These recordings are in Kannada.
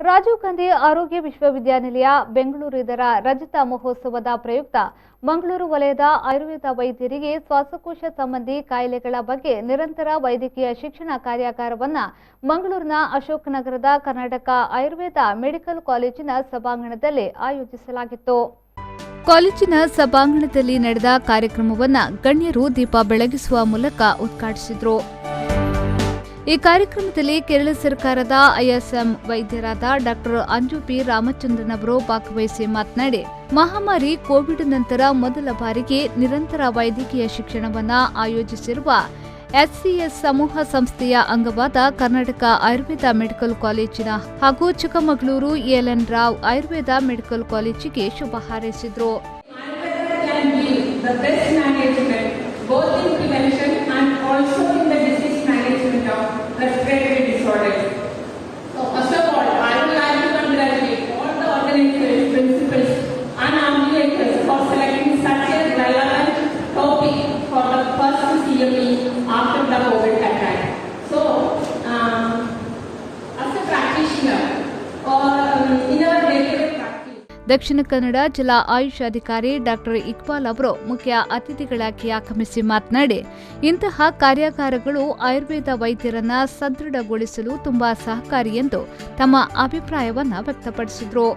ರಾಜೀವ್ ಗಾಂಧಿ ಆರೋಗ್ಯ ವಿಶ್ವವಿದ್ಯಾನಿಲಯ ಬೆಂಗಳೂರು ಇದರ ರಜತ ಮಹೋತ್ಸವದ ಪ್ರಯುಕ್ತ ಮಂಗಳೂರು ವಲಯದ ಆಯುರ್ವೇದ ವೈದ್ಯರಿಗೆ ಶ್ವಾಸಕೋಶ ಸಂಬಂಧಿ ಕಾಯಿಲೆಗಳ ಬಗ್ಗೆ ನಿರಂತರ ವೈದ್ಯಕೀಯ ಶಿಕ್ಷಣ ಕಾರ್ಯಾಗಾರವನ್ನು ಮಂಗಳೂರಿನ ಅಶೋಕ್ ನಗರದ ಕರ್ನಾಟಕ ಆಯುರ್ವೇದ ಮೆಡಿಕಲ್ ಕಾಲೇಜಿನ ಸಭಾಂಗಣದಲ್ಲಿ ಆಯೋಜಿಸಲಾಗಿತ್ತು. ಕಾಲೇಜಿನ ಸಭಾಂಗಣದಲ್ಲಿ ನಡೆದ ಕಾರ್ಯಕ್ರಮವನ್ನು ಗಣ್ಯರು ದೀಪ ಬೆಳಗಿಸುವ ಮೂಲಕ ಉದ್ಘಾಟಿಸಿದರು. ಈ ಕಾರ್ಯಕ್ರಮದಲ್ಲಿ ಕೇರಳ ಸರ್ಕಾರದ ಐಎಸ್ಎಂ ವೈದ್ಯರಾದ ಡಾಕ್ಟರ್ ಅಂಜು ಪಿ ರಾಮಚಂದ್ರನ್ ಅವರು ಭಾಗವಹಿಸಿ ಮಾತನಾಡಿ, ಮಹಾಮಾರಿ ಕೋವಿಡ್ ನಂತರ ಮೊದಲ ಬಾರಿಗೆ ನಿರಂತರ ವೈದ್ಯಕೀಯ ಶಿಕ್ಷಣವನ್ನು ಆಯೋಜಿಸಿರುವ ಎಚ್ಸಿಎಸ್ ಸಮೂಹ ಸಂಸ್ಥೆಯ ಅಂಗವಾದ ಕರ್ನಾಟಕ ಆಯುರ್ವೇದ ಮೆಡಿಕಲ್ ಕಾಲೇಜಿನ ಹಾಗೂ ಚಿಕ್ಕಮಗಳೂರು ಎಎಲ್ಎನ್ ರಾವ್ ಆಯುರ್ವೇದ ಮೆಡಿಕಲ್ ಕಾಲೇಜಿಗೆ ಶುಭ ಹಾರೈಸಿದರು. Respiratory disorders. So first of all, I would like to congratulate all the organizers, principals and ambulatories for selecting such a relevant topic for the first CME after the COVID attack. So, as a practitioner or in our day-to-day practice. Dakshina Kannada ಜಿಲ್ಲಾ ಆಯುಷ್ ಅಧಿಕಾರಿ ಡಾಕ್ಟರ್ ಇಕ್ಬಾಲ್ ಅವರು ಮುಖ್ಯ ಅತಿಥಿಗಳಾಗಿ ಆಗಮಿಸಿ ಮಾತನಾಡಿ, ಇಂತಹ ಕಾರ್ಯಾಗಾರಗಳು ಆಯುರ್ವೇದ ವೈದ್ಯರನ್ನ ಸದೃಢಗೊಳಿಸಲು ತುಂಬಾ ಸಹಕಾರಿ ಎಂದು ತಮ್ಮ ಅಭಿಪ್ರಾಯವನ್ನ ವ್ಯಕ್ತಪಡಿಸಿದರು.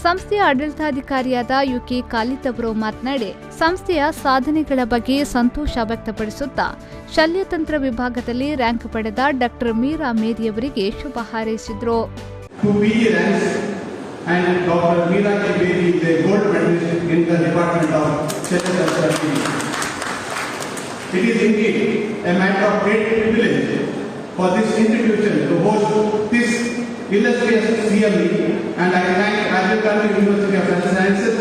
ಸಂಸ್ಥೆಯ ಆಡಳಿತಾಧಿಕಾರಿಯಾದ ಯುಕೆ ಖಾಲಿದ್ ಅವರು ಮಾತನಾಡಿ, ಸಂಸ್ಥೆಯ ಸಾಧನೆಗಳ ಬಗ್ಗೆ ಸಂತೋಷ ವ್ಯಕ್ತಪಡಿಸುತ್ತಾ ಶಲ್ಯತಂತ್ರ ವಿಭಾಗದಲ್ಲಿ ರ್ಯಾಂಕ್ ಪಡೆದ ಡಾಕ್ಟರ್ ಮೀರಾ ಮೇರಿ ಅವರಿಗೆ ಶುಭ ಹಾರೈಸಿದರು. illustrious CME, and I thank Rajiv Gandhi University of Health Sciences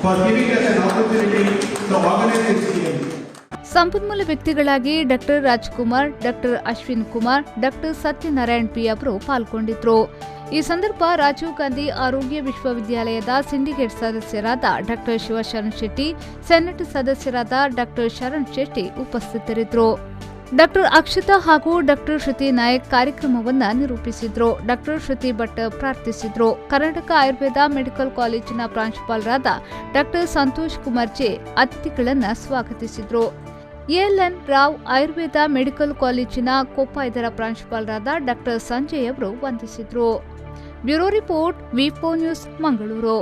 for giving us an opportunity to organize this CME. ಸಂಪನ್ಮೂಲ ವ್ಯಕ್ತಿಗಳಾಗಿ doctor Rajkumar, doctor Ashwin Kumar, doctor Satyanarayan P ಅವರು ಪಾಲ್ಗೊಂಡಿದ್ದರು. ಈ ಸಂದರ್ಭ ರಾಜೀವ್ ಗಾಂಧಿ ಆರೋಗ್ಯ ವಿಶ್ವವಿದ್ಯಾಲಯದ ಸಿಂಡಿಕೇಟ್ ಸದಸ್ಯರಾದ ಡಾಕ್ಟರ್ ಶಿವಶರಣ್ ಶೆಟ್ಟಿ, ಸೆನೆಟ್ ಸದಸ್ಯರಾದ ಡಾಕ್ಟರ್ ಶರಣ್ ಶೆಟ್ಟಿ ಉಪಸ್ಥಿತರಿದ್ದರು. ಡಾಕ್ಟರ್ ಅಕ್ಷತಾ ಹಾಗೂ ಡಾಕ್ಟರ್ ಶ್ರುತಿ ನಾಯಕ್ ಕಾರ್ಯಕ್ರಮವನ್ನು ನಿರೂಪಿಸಿದ್ರು. ಡಾಕ್ಟರ್ ಶ್ರುತಿ ಭಟ್ ಪ್ರಾರ್ಥಿಸಿದ್ರು. ಕರ್ನಾಟಕ ಆಯುರ್ವೇದ ಮೆಡಿಕಲ್ ಕಾಲೇಜಿನ ಪ್ರಾಂಶುಪಾಲರಾದ ಡಾಕ್ಟರ್ ಸಂತೋಷ್ ಕುಮಾರ್ ಜೆ ಅತಿಥಿಗಳನ್ನು ಸ್ವಾಗತಿಸಿದ್ರು. ಎಎಲ್ಎನ್ ರಾವ್ ಆಯುರ್ವೇದ ಮೆಡಿಕಲ್ ಕಾಲೇಜಿನ ಕೊಪ್ಪ ಇದರ ಪ್ರಾಂಶುಪಾಲರಾದ ಡಾಕ್ಟರ್ ಸಂಜಯ್ ಅವರು ವಂದಿಸಿದ್ರು. ಬ್ಯೂರೋ ರಿಪೋರ್ಟ್ ವಿ4 ನ್ಯೂಸ್ ಮಂಗಳೂರು.